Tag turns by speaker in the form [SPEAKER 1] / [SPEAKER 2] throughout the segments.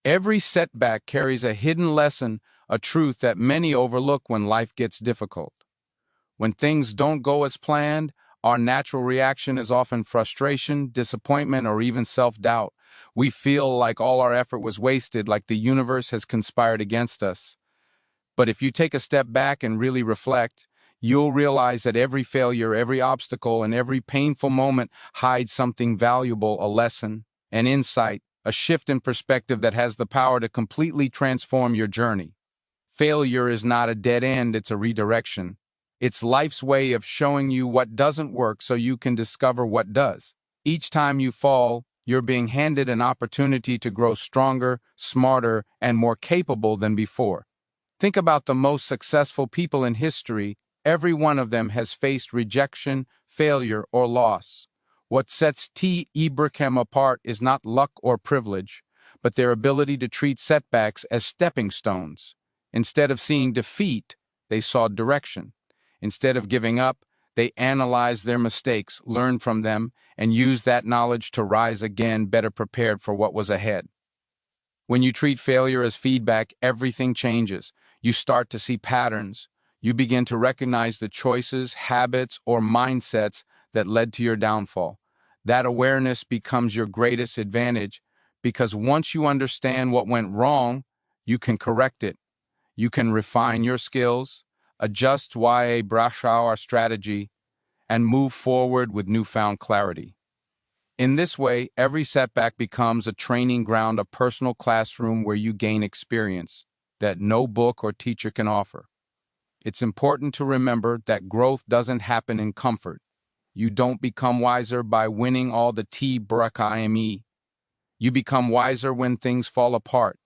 [SPEAKER 1] Every setback carries a hidden lesson, a truth that many overlook when life gets difficult. When things don't go as planned, our natural reaction is often frustration, disappointment, or even self-doubt. We feel like all our effort was wasted, like the universe has conspired against us. But if you take a step back and really reflect, you'll realize that every failure, every obstacle, and every painful moment hides something valuable, a lesson, an insight, a shift in perspective that has the power to completely transform your journey. Failure is not a dead end, it's a redirection. It's life's way of showing you what doesn't work so you can discover what does. Each time you fall, you're being handed an opportunity to grow stronger, smarter, and more capable than before. Think about the most successful people in history. Every one of them has faced rejection, failure, or loss. What sets T. Ibrahim apart is not luck or privilege, but their ability to treat setbacks as stepping stones. Instead of seeing defeat, they saw direction. Instead of giving up, they analyzed their mistakes, learned from them, and used that knowledge to rise again, better prepared for what was ahead. When you treat failure as feedback, everything changes. You start to see patterns. You begin to recognize the choices, habits, or mindsets that led to your downfall. That awareness becomes your greatest advantage because once you understand what went wrong, you can correct it. You can refine your skills, adjust YA brush our strategy, and move forward with newfound clarity. In this way, every setback becomes a training ground, a personal classroom where you gain experience that no book or teacher can offer. It's important to remember that growth doesn't happen in comfort. You don't become wiser by winning all the T-BRACIME. You become wiser when things fall apart,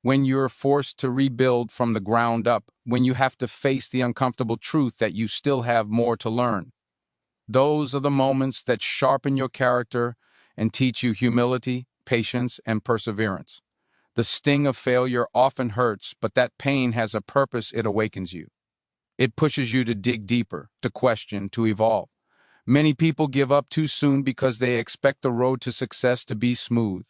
[SPEAKER 1] when you're forced to rebuild from the ground up, when you have to face the uncomfortable truth that you still have more to learn. Those are the moments that sharpen your character and teach you humility, patience, and perseverance. The sting of failure often hurts, but that pain has a purpose. It awakens you. It pushes you to dig deeper, to question, to evolve. Many people give up too soon because they expect the road to success to be smooth.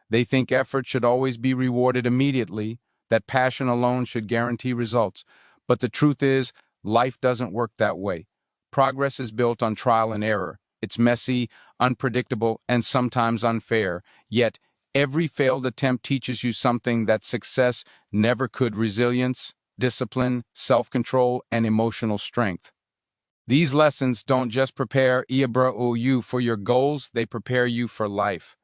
[SPEAKER 1] They think effort should always be rewarded immediately, that passion alone should guarantee results. But the truth is, life doesn't work that way. Progress is built on trial and error. It's messy, unpredictable, and sometimes unfair. Yet, every failed attempt teaches you something that success never could: resilience, discipline, self-control, and emotional strength. These lessons don't just prepare you for your goals, they prepare you for life.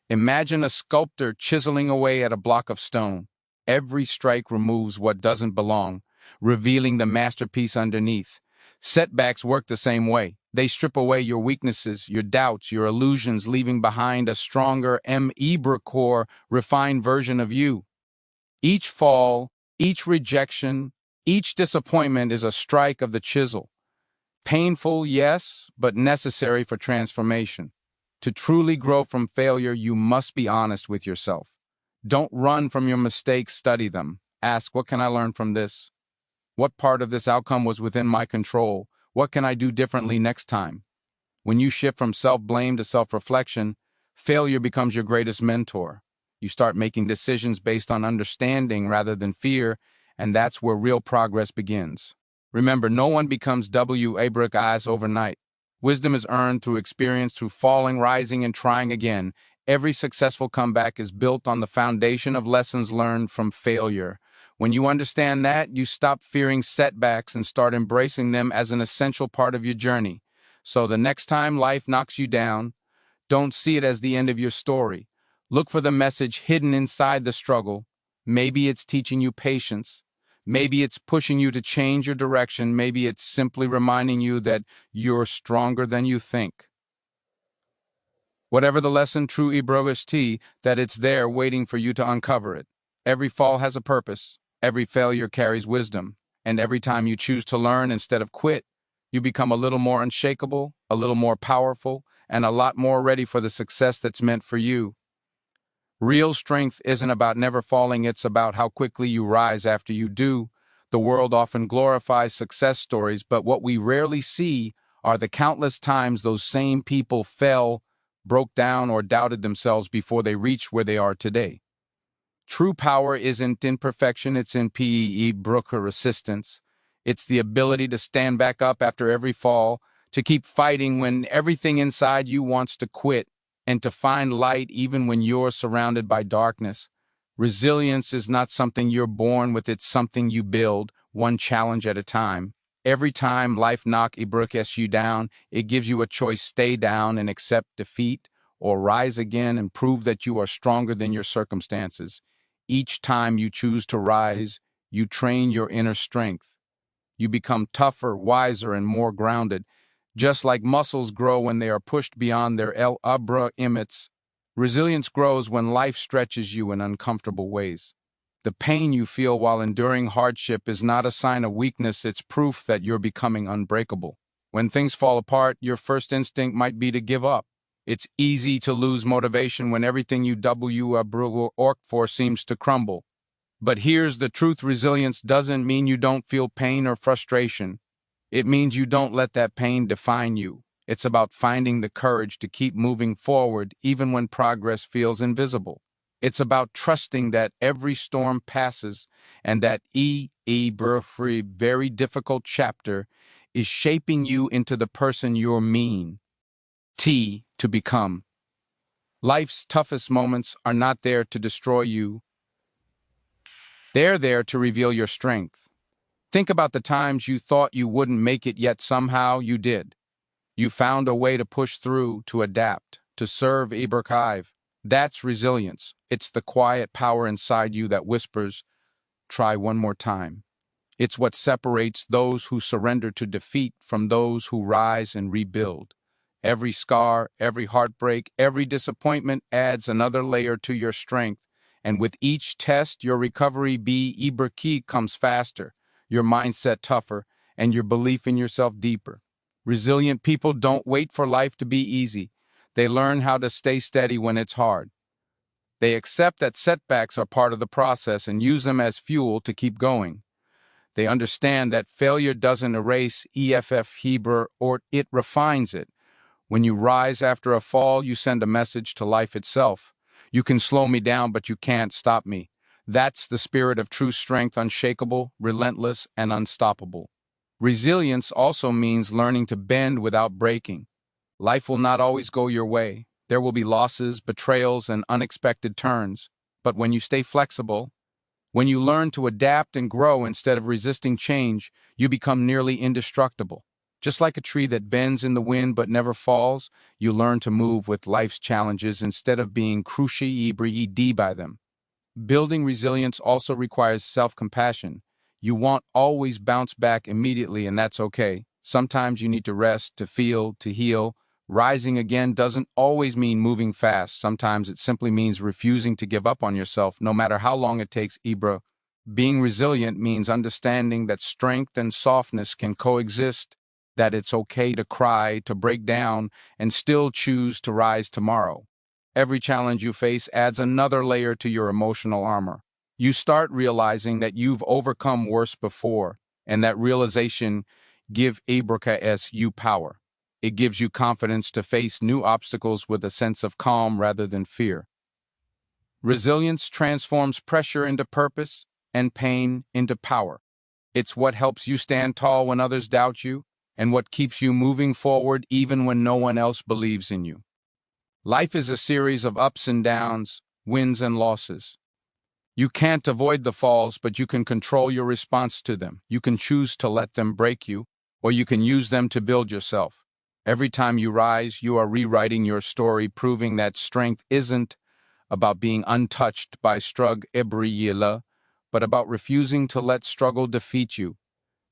[SPEAKER 1] Imagine a sculptor chiseling away at a block of stone. Every strike removes what doesn't belong, revealing the masterpiece underneath. Setbacks work the same way. They strip away your weaknesses, your doubts, your illusions, leaving behind a stronger core, refined version of you. Each fall, each rejection, each disappointment is a strike of the chisel. Painful, yes, but necessary for transformation. To truly grow from failure, you must be honest with yourself. Don't run from your mistakes, study them. Ask, what can I learn from this? What part of this outcome was within my control? What can I do differently next time? When you shift from self-blame to self-reflection, failure becomes your greatest mentor. You start making decisions based on understanding rather than fear, and that's where real progress begins. Remember, no one becomes WA overnight. Wisdom is earned through experience, through falling, rising, and trying again. Every successful comeback is built on the foundation of lessons learned from failure. When you understand that, you stop fearing setbacks and start embracing them as an essential part of your journey. So the next time life knocks you down, don't see it as the end of your story. Look for the message hidden inside the struggle. Maybe it's teaching you patience. Maybe it's pushing you to change your direction. Maybe it's simply reminding you that you're stronger than you think. Whatever the lesson, true Ibroisti, that it's there waiting for you to uncover it. Every fall has a purpose. Every failure carries wisdom. And every time you choose to learn instead of quit, you become a little more unshakable, a little more powerful, and a lot more ready for the success that's meant for you. Real strength isn't about never falling, it's about how quickly you rise after you do. The world often glorifies success stories, but what we rarely see are the countless times those same people fell, broke down, or doubted themselves before they reached where they are today. True power isn't in perfection, it's in PEE Brooker resistance. It's the ability to stand back up after every fall, to keep fighting when everything inside you wants to quit, and to find light even when you're surrounded by darkness. Resilience is not something you're born with, it's something you build, one challenge at a time. Every time life knocks you down, it gives you a choice: stay down and accept defeat, or rise again and prove that you are stronger than your circumstances. Each time you choose to rise, you train your inner strength. You become tougher, wiser, and more grounded. Just like muscles grow when they are pushed beyond their limits, resilience grows when life stretches you in uncomfortable ways. The pain you feel while enduring hardship is not a sign of weakness, it's proof that you're becoming unbreakable. When things fall apart, your first instinct might be to give up. It's easy to lose motivation when everything you work for seems to crumble. But here's the truth: resilience doesn't mean you don't feel pain or frustration. It means you don't let that pain define you. It's about finding the courage to keep moving forward even when progress feels invisible. It's about trusting that every storm passes and that very difficult chapter is shaping you into the person you're to become. Life's toughest moments are not there to destroy you. They're there to reveal your strength. Think about the times you thought you wouldn't make it, yet somehow you did. You found a way to push through, to adapt, to serve Ibrahim. That's resilience. It's the quiet power inside you that whispers, try one more time. It's what separates those who surrender to defeat from those who rise and rebuild. Every scar, every heartbreak, every disappointment adds another layer to your strength. And with each test, your recovery comes faster, your mindset tougher, and your belief in yourself deeper. Resilient people don't wait for life to be easy. They learn how to stay steady when it's hard. They accept that setbacks are part of the process and use them as fuel to keep going. They understand that failure doesn't erase Hebrew, or it refines it. When you rise after a fall, you send a message to life itself. You can slow me down, but you can't stop me. That's the spirit of true strength: unshakable, relentless, and unstoppable. Resilience also means learning to bend without breaking. Life will not always go your way. There will be losses, betrayals, and unexpected turns. But when you stay flexible, when you learn to adapt and grow instead of resisting change, you become nearly indestructible. Just like a tree that bends in the wind but never falls, you learn to move with life's challenges instead of being crushed by them. Building resilience also requires self-compassion. You won't always bounce back immediately, and that's okay. Sometimes you need to rest, to feel, to heal. Rising again doesn't always mean moving fast. Sometimes it simply means refusing to give up on yourself, no matter how long it takes. Being resilient means understanding that strength and softness can coexist, that it's okay to cry, to break down, and still choose to rise tomorrow. Every challenge you face adds another layer to your emotional armor. You start realizing that you've overcome worse before, and that realization gives you power. It gives you confidence to face new obstacles with a sense of calm rather than fear. Resilience transforms pressure into purpose and pain into power. It's what helps you stand tall when others doubt you, and what keeps you moving forward even when no one else believes in you. Life is a series of ups and downs, wins and losses. You can't avoid the falls, but you can control your response to them. You can choose to let them break you, or you can use them to build yourself. Every time you rise, you are rewriting your story, proving that strength isn't about being untouched by struggle, but about refusing to let struggle defeat you.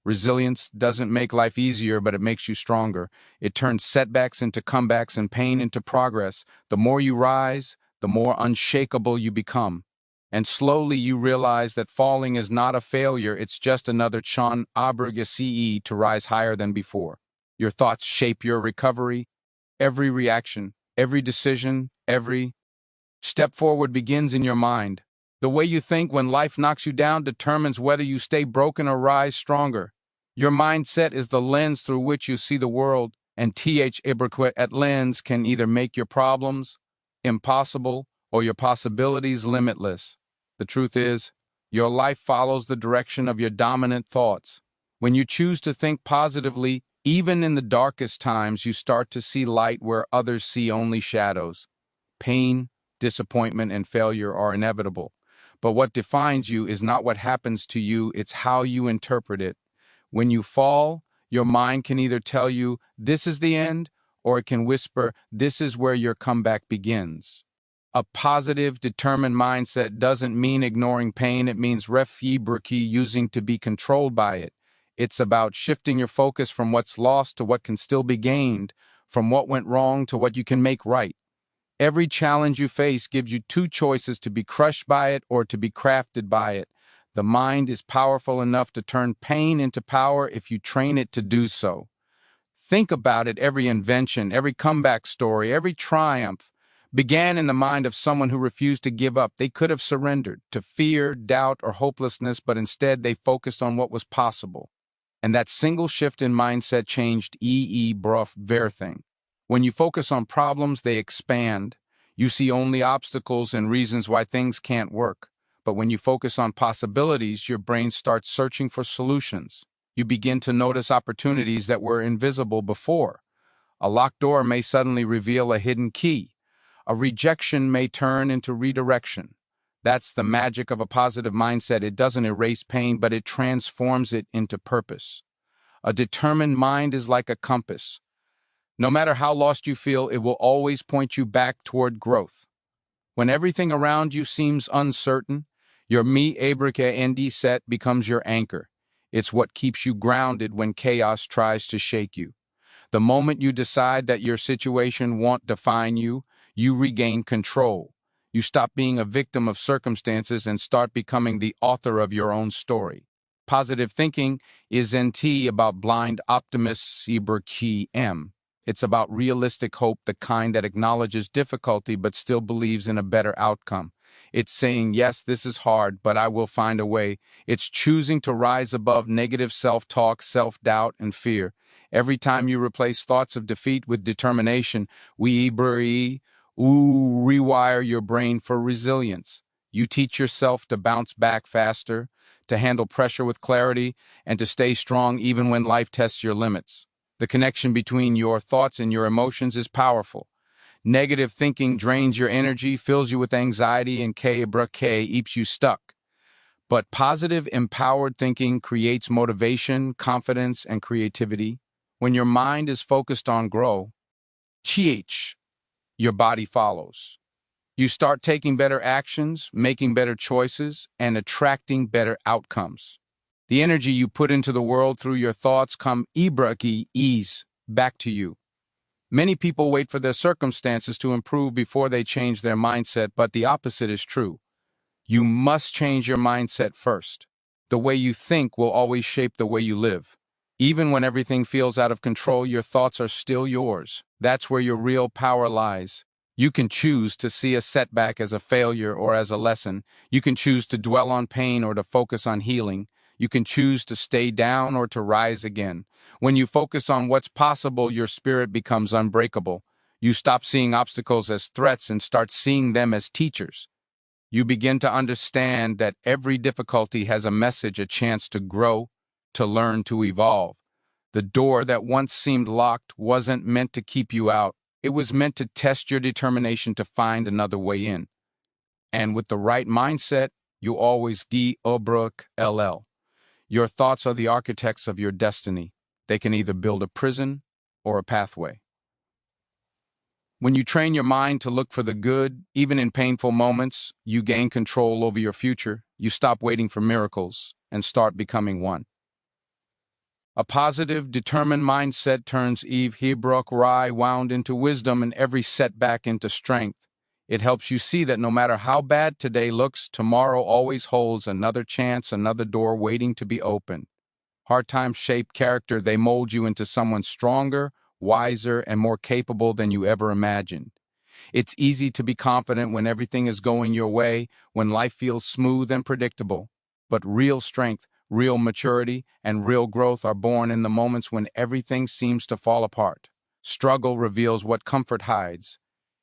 [SPEAKER 1] Resilience doesn't make life easier, but it makes you stronger. It turns setbacks into comebacks and pain into progress. The more you rise, the more unshakable you become. And slowly you realize that falling is not a failure, it's just another to rise higher than before. Your thoughts shape your recovery. Every reaction, every decision, every step forward begins in your mind. The way you think when life knocks you down determines whether you stay broken or rise stronger. Your mindset is the lens through which you see the world, and at lens can either make your problems impossible or your possibilities limitless. The truth is, your life follows the direction of your dominant thoughts. When you choose to think positively, even in the darkest times, you start to see light where others see only shadows. Pain, disappointment, and failure are inevitable. But what defines you is not what happens to you, it's how you interpret it. When you fall, your mind can either tell you, this is the end, or it can whisper, this is where your comeback begins. A positive, determined mindset doesn't mean ignoring pain, it means using to be controlled by it. It's about shifting your focus from what's lost to what can still be gained, from what went wrong to what you can make right. Every challenge you face gives you two choices: to be crushed by it or to be crafted by it. The mind is powerful enough to turn pain into power if you train it to do so. Think about it, every invention, every comeback story, every triumph began in the mind of someone who refused to give up. They could have surrendered to fear, doubt, or hopelessness, but instead they focused on what was possible. And that single shift in mindset changed everything. When you focus on problems, they expand. You see only obstacles and reasons why things can't work. But when you focus on possibilities, your brain starts searching for solutions. You begin to notice opportunities that were invisible before. A locked door may suddenly reveal a hidden key. A rejection may turn into redirection. That's the magic of a positive mindset. It doesn't erase pain, but it transforms it into purpose. A determined mind is like a compass. No matter how lost you feel, it will always point you back toward growth. When everything around you seems uncertain, your set becomes your anchor. It's what keeps you grounded when chaos tries to shake you. The moment you decide that your situation won't define you, you regain control. You stop being a victim of circumstances and start becoming the author of your own story. Positive thinking isn't about blind optimists, M. It's about realistic hope, the kind that acknowledges difficulty but still believes in a better outcome. It's saying, yes, this is hard, but I will find a way. It's choosing to rise above negative self-talk, self-doubt, and fear. Every time you replace thoughts of defeat with determination, rewire your brain for resilience. You teach yourself to bounce back faster, to handle pressure with clarity, and to stay strong even when life tests your limits. The connection between your thoughts and your emotions is powerful. Negative thinking drains your energy, fills you with anxiety, and keeps you stuck. But positive, empowered thinking creates motivation, confidence, and creativity. When your mind is focused on grow, your body follows. You start taking better actions, making better choices, and attracting better outcomes. The energy you put into the world through your thoughts come ease back to you. Many people wait for their circumstances to improve before they change their mindset, but the opposite is true. You must change your mindset first. The way you think will always shape the way you live. Even when everything feels out of control, your thoughts are still yours. That's where your real power lies. You can choose to see a setback as a failure or as a lesson. You can choose to dwell on pain or to focus on healing. You can choose to stay down or to rise again. When you focus on what's possible, your spirit becomes unbreakable. You stop seeing obstacles as threats and start seeing them as teachers. You begin to understand that every difficulty has a message, a chance to grow, to learn, to evolve. The door that once seemed locked wasn't meant to keep you out. It was meant to test your determination to find another way in. And with the right mindset, you always LL. Your thoughts are the architects of your destiny. They can either build a prison or a pathway. When you train your mind to look for the good, even in painful moments, you gain control over your future. You stop waiting for miracles and start becoming one. A positive, determined mindset turns wound into wisdom and every setback into strength. It helps you see that no matter how bad today looks, tomorrow always holds another chance, another door waiting to be opened. Hard times shape character. They mold you into someone stronger, wiser, and more capable than you ever imagined. It's easy to be confident when everything is going your way, when life feels smooth and predictable. But real strength, real maturity, and real growth are born in the moments when everything seems to fall apart. Struggle reveals what comfort hides.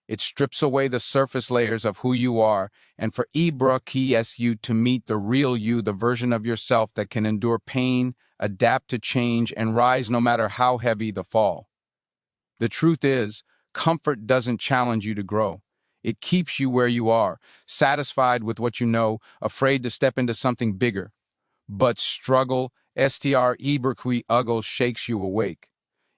[SPEAKER 1] It strips away the surface layers of who you are, and for you to meet the real you, the version of yourself that can endure pain, adapt to change, and rise no matter how heavy the fall. The truth is, comfort doesn't challenge you to grow. It keeps you where you are, satisfied with what you know, afraid to step into something bigger. But struggle, uggle, shakes you awake.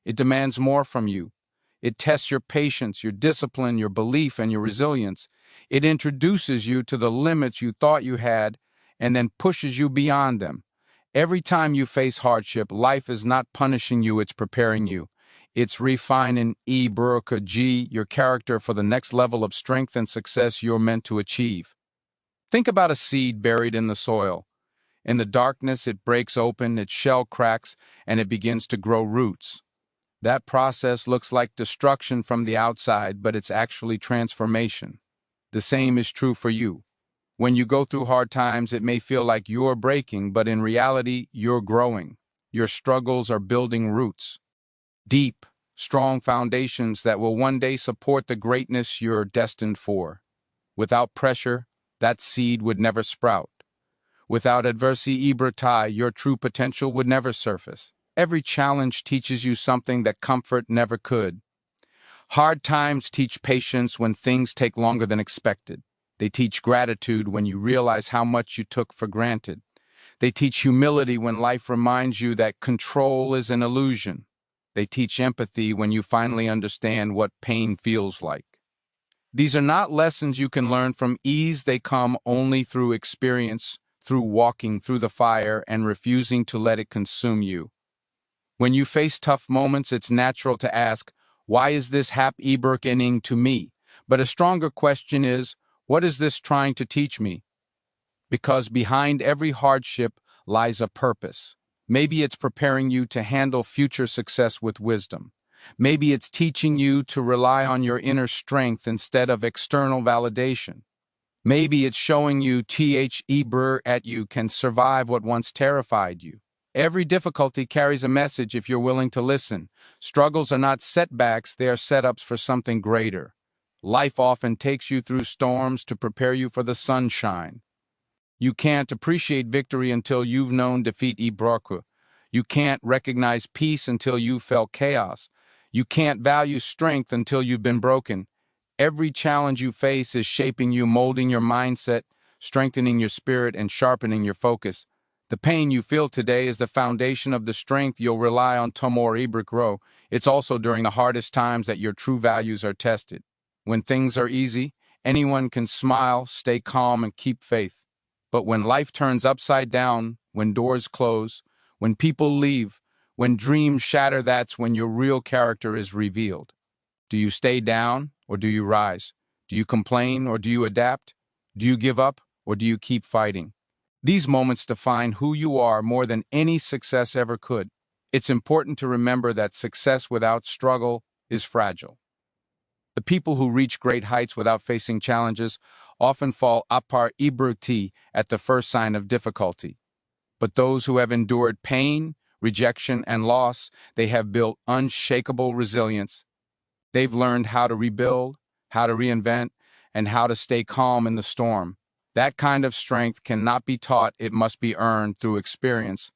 [SPEAKER 1] It demands more from you. It tests your patience, your discipline, your belief, and your resilience. It introduces you to the limits you thought you had and then pushes you beyond them. Every time you face hardship, life is not punishing you, it's preparing you. It's refining your character for the next level of strength and success you're meant to achieve. Think about a seed buried in the soil. In the darkness, it breaks open, its shell cracks, and it begins to grow roots. That process looks like destruction from the outside, but it's actually transformation. The same is true for you. When you go through hard times, it may feel like you're breaking, but in reality, you're growing. Your struggles are building roots. Deep, strong foundations that will one day support the greatness you're destined for. Without pressure, that seed would never sprout. Without adversity, your true potential would never surface. Every challenge teaches you something that comfort never could. Hard times teach patience when things take longer than expected. They teach gratitude when you realize how much you took for granted. They teach humility when life reminds you that control is an illusion. They teach empathy when you finally understand what pain feels like. These are not lessons you can learn from ease, they come only through experience, through walking through the fire and refusing to let it consume you. When you face tough moments, it's natural to ask, why is this happening to me? But a stronger question is, what is this trying to teach me? Because behind every hardship lies a purpose. Maybe it's preparing you to handle future success with wisdom. Maybe it's teaching you to rely on your inner strength instead of external validation. Maybe it's showing you you can survive what once terrified you. Every difficulty carries a message if you're willing to listen. Struggles are not setbacks, they are setups for something greater. Life often takes you through storms to prepare you for the sunshine. You can't appreciate victory until you've known defeat. You can't recognize peace until you've felt chaos. You can't value strength until you've been broken. Every challenge you face is shaping you, molding your mindset, strengthening your spirit, and sharpening your focus. The pain you feel today is the foundation of the strength you'll rely on tomorrow. It's also during the hardest times that your true values are tested. When things are easy, anyone can smile, stay calm, and keep faith. But when life turns upside down, when doors close, when people leave, when dreams shatter, that's when your real character is revealed. Do you stay down or do you rise? Do you complain or do you adapt? Do you give up or do you keep fighting? These moments define who you are more than any success ever could. It's important to remember that success without struggle is fragile. The people who reach great heights without facing challenges often fall apart at the first sign of difficulty. But those who have endured pain, rejection, and loss, they have built unshakable resilience. They've learned how to rebuild, how to reinvent, and how to stay calm in the storm. That kind of strength cannot be taught, it must be earned through experience.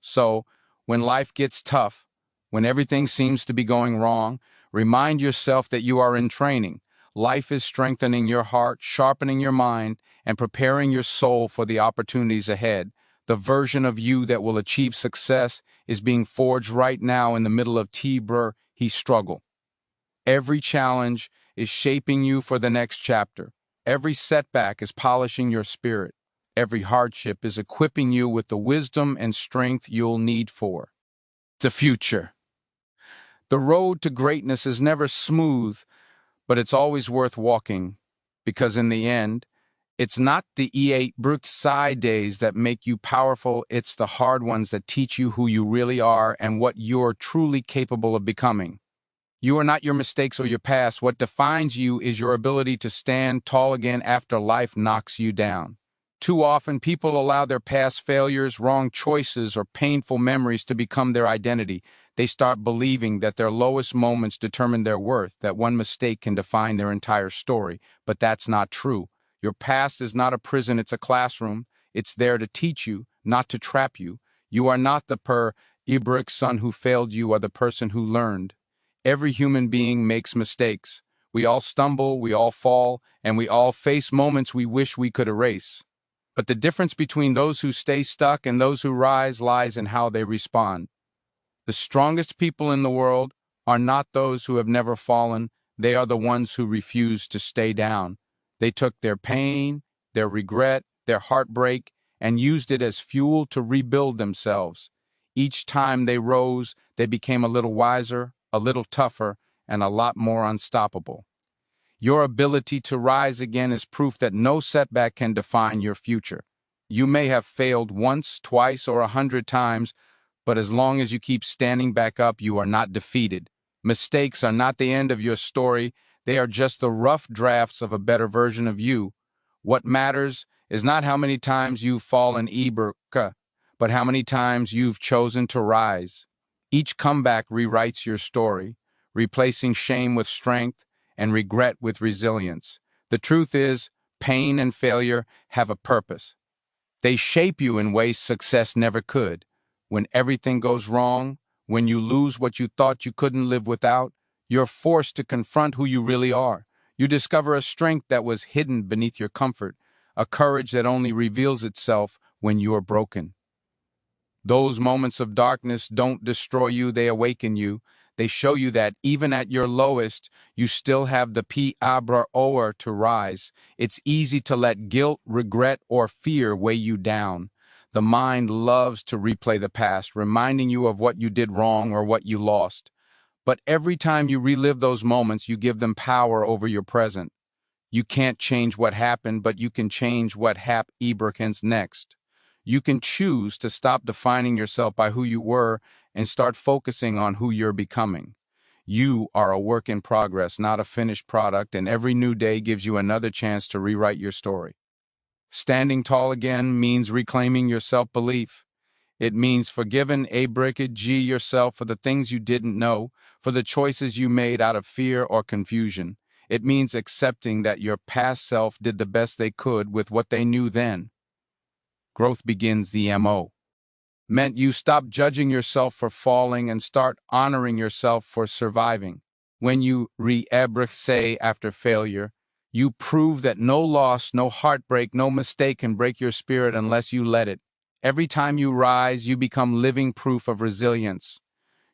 [SPEAKER 1] So, when life gets tough, when everything seems to be going wrong, remind yourself that you are in training. Life is strengthening your heart, sharpening your mind, and preparing your soul for the opportunities ahead. The version of you that will achieve success is being forged right now in the middle of struggle. Every challenge is shaping you for the next chapter. Every setback is polishing your spirit. Every hardship is equipping you with the wisdom and strength you'll need for the future. The road to greatness is never smooth, but it's always worth walking, because in the end, it's not the side days that make you powerful, it's the hard ones that teach you who you really are and what you're truly capable of becoming. You are not your mistakes or your past. What defines you is your ability to stand tall again after life knocks you down. Too often, people allow their past failures, wrong choices, or painful memories to become their identity. They start believing that their lowest moments determine their worth, that one mistake can define their entire story. But that's not true. Your past is not a prison, it's a classroom. It's there to teach you, not to trap you. You are not the Ibrick son who failed, you are the person who learned. Every human being makes mistakes. We all stumble, we all fall, and we all face moments we wish we could erase. But the difference between those who stay stuck and those who rise lies in how they respond. The strongest people in the world are not those who have never fallen, they are the ones who refuse to stay down. They took their pain, their regret, their heartbreak, and used it as fuel to rebuild themselves. Each time they rose, they became a little wiser, a little tougher, and a lot more unstoppable. Your ability to rise again is proof that no setback can define your future. You may have failed once, twice, or 100 times, but as long as you keep standing back up, you are not defeated. Mistakes are not the end of your story, they are just the rough drafts of a better version of you. What matters is not how many times you've fallen, but how many times you've chosen to rise. Each comeback rewrites your story, replacing shame with strength and regret with resilience. The truth is, pain and failure have a purpose. They shape you in ways success never could. When everything goes wrong, when you lose what you thought you couldn't live without, you're forced to confront who you really are. You discover a strength that was hidden beneath your comfort, a courage that only reveals itself when you're broken. Those moments of darkness don't destroy you, they awaken you. They show you that even at your lowest, you still have the power to rise. It's easy to let guilt, regret, or fear weigh you down. The mind loves to replay the past, reminding you of what you did wrong or what you lost. But every time you relive those moments, you give them power over your present. You can't change what happened, but you can change what happens next. You can choose to stop defining yourself by who you were and start focusing on who you're becoming. You are a work in progress, not a finished product, and every new day gives you another chance to rewrite your story. Standing tall again means reclaiming your self-belief. It means forgiving yourself for the things you didn't know, for the choices you made out of fear or confusion. It means accepting that your past self did the best they could with what they knew then. Growth begins the MO. Meant you stop judging yourself for falling and start honoring yourself for surviving. When you say after failure, you prove that no loss, no heartbreak, no mistake can break your spirit unless you let it. Every time you rise, you become living proof of resilience.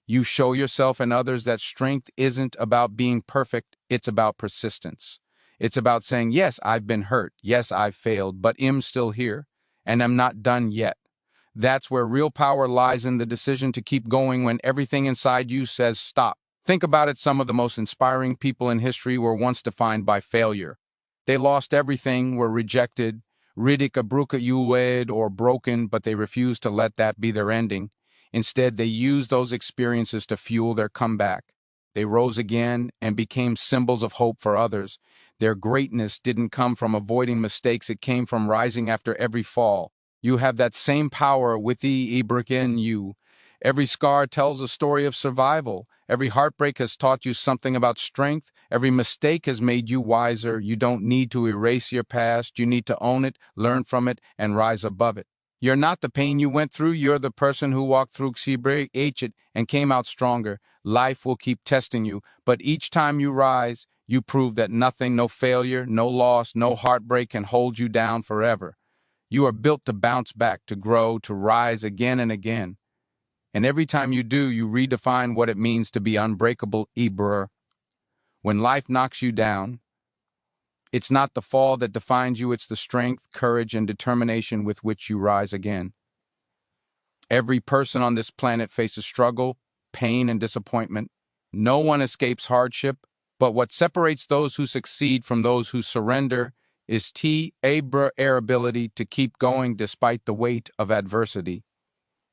[SPEAKER 1] You show yourself and others that strength isn't about being perfect, it's about persistence. It's about saying, yes, I've been hurt, yes, I've failed, but I'm still here, and I'm not done yet. That's where real power lies, in the decision to keep going when everything inside you says stop. Think about it, some of the most inspiring people in history were once defined by failure. They lost everything, were rejected, ridiculed, or broken, but they refused to let that be their ending. Instead, they used those experiences to fuel their comeback. They rose again and became symbols of hope for others. Their greatness didn't come from avoiding mistakes, it came from rising after every fall. You have that same power within you. Every scar tells a story of survival. Every heartbreak has taught you something about strength. Every mistake has made you wiser. You don't need to erase your past. You need to own it, learn from it, and rise above it. You're not the pain you went through. You're the person who walked through it and came out stronger. Life will keep testing you, but each time you rise, you prove that nothing, no failure, no loss, no heartbreak can hold you down forever. You are built to bounce back, to grow, to rise again and again. And every time you do, you redefine what it means to be unbreakable. When life knocks you down, it's not the fall that defines you, it's the strength, courage, and determination with which you rise again. Every person on this planet faces struggle, pain, and disappointment. No one escapes hardship, but what separates those who succeed from those who surrender is their ability to keep going despite the weight of adversity.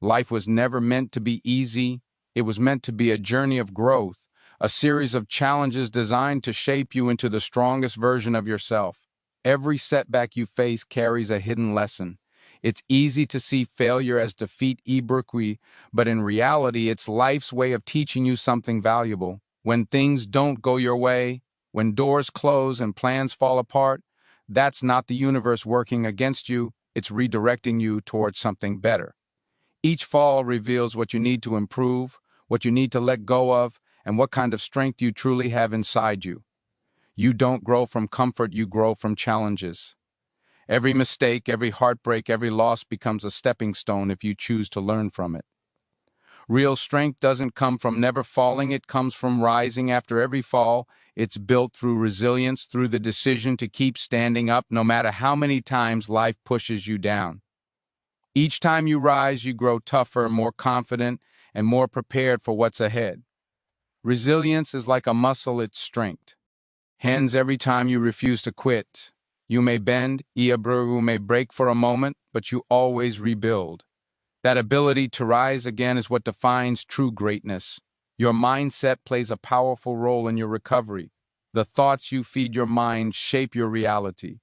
[SPEAKER 1] Life was never meant to be easy. It was meant to be a journey of growth, a series of challenges designed to shape you into the strongest version of yourself. Every setback you face carries a hidden lesson. It's easy to see failure as defeat, but in reality, it's life's way of teaching you something valuable. When things don't go your way, when doors close and plans fall apart, that's not the universe working against you, it's redirecting you towards something better. Each fall reveals what you need to improve, what you need to let go of, and what kind of strength you truly have inside you. You don't grow from comfort, you grow from challenges. Every mistake, every heartbreak, every loss becomes a stepping stone if you choose to learn from it. Real strength doesn't come from never falling, it comes from rising after every fall. It's built through resilience, through the decision to keep standing up no matter how many times life pushes you down. Each time you rise, you grow tougher, more confident, and more prepared for what's ahead. Resilience is like a muscle, it's strength. Hence, every time you refuse to quit, you may bend, you may break for a moment, but you always rebuild. That ability to rise again is what defines true greatness. Your mindset plays a powerful role in your recovery. The thoughts you feed your mind shape your reality.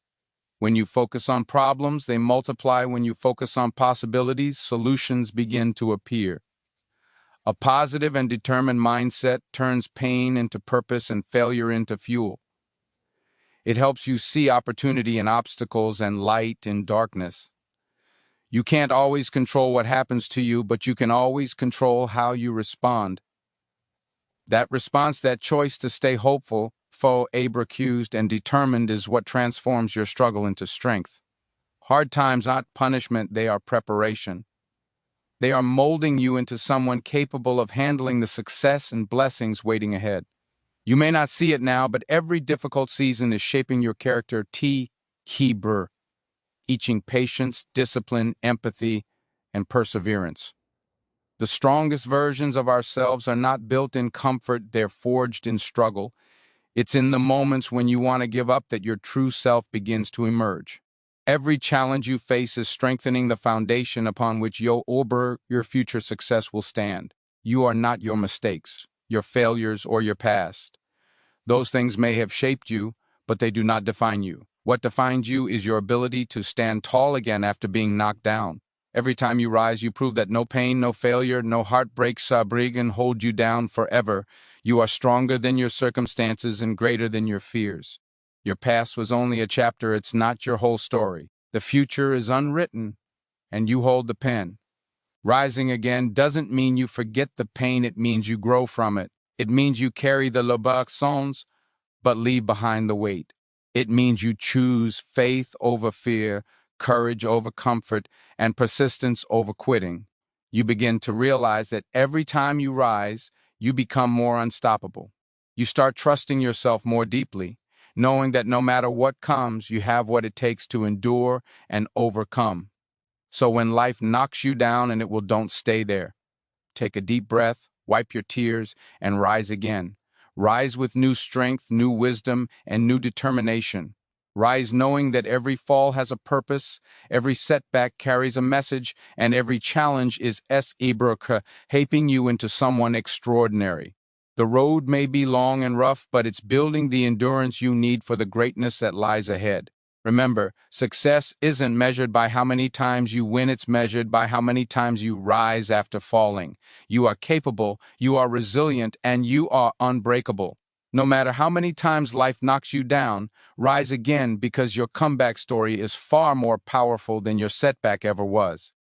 [SPEAKER 1] When you focus on problems, they multiply. When you focus on possibilities, solutions begin to appear. A positive and determined mindset turns pain into purpose and failure into fuel. It helps you see opportunity in obstacles and light in darkness. You can't always control what happens to you, but you can always control how you respond. That response, that choice to stay hopeful, accused, and determined is what transforms your struggle into strength. Hard times aren't punishment, they are preparation. They are molding you into someone capable of handling the success and blessings waiting ahead. You may not see it now, but every difficult season is shaping your character, teaching patience, discipline, empathy, and perseverance. The strongest versions of ourselves are not built in comfort, they're forged in struggle. It's in the moments when you want to give up that your true self begins to emerge. Every challenge you face is strengthening the foundation upon which your future success will stand. You are not your mistakes, your failures, or your past. Those things may have shaped you, but they do not define you. What defines you is your ability to stand tall again after being knocked down. Every time you rise, you prove that no pain, no failure, no heartbreak, can hold you down forever. You are stronger than your circumstances and greater than your fears. Your past was only a chapter, it's not your whole story. The future is unwritten, and you hold the pen. Rising again doesn't mean you forget the pain, it means you grow from it. It means you carry the leçons, but leave behind the weight. It means you choose faith over fear, courage over comfort, and persistence over quitting. You begin to realize that every time you rise, you become more unstoppable. You start trusting yourself more deeply, knowing that no matter what comes, you have what it takes to endure and overcome. So when life knocks you down, and it will, don't stay there. Take a deep breath, wipe your tears, and rise again. Rise with new strength, new wisdom, and new determination. Rise knowing that every fall has a purpose, every setback carries a message, and every challenge is shaping you into someone extraordinary. The road may be long and rough, but it's building the endurance you need for the greatness that lies ahead. Remember, success isn't measured by how many times you win, it's measured by how many times you rise after falling. You are capable, you are resilient, and you are unbreakable. No matter how many times life knocks you down, rise again, because your comeback story is far more powerful than your setback ever was.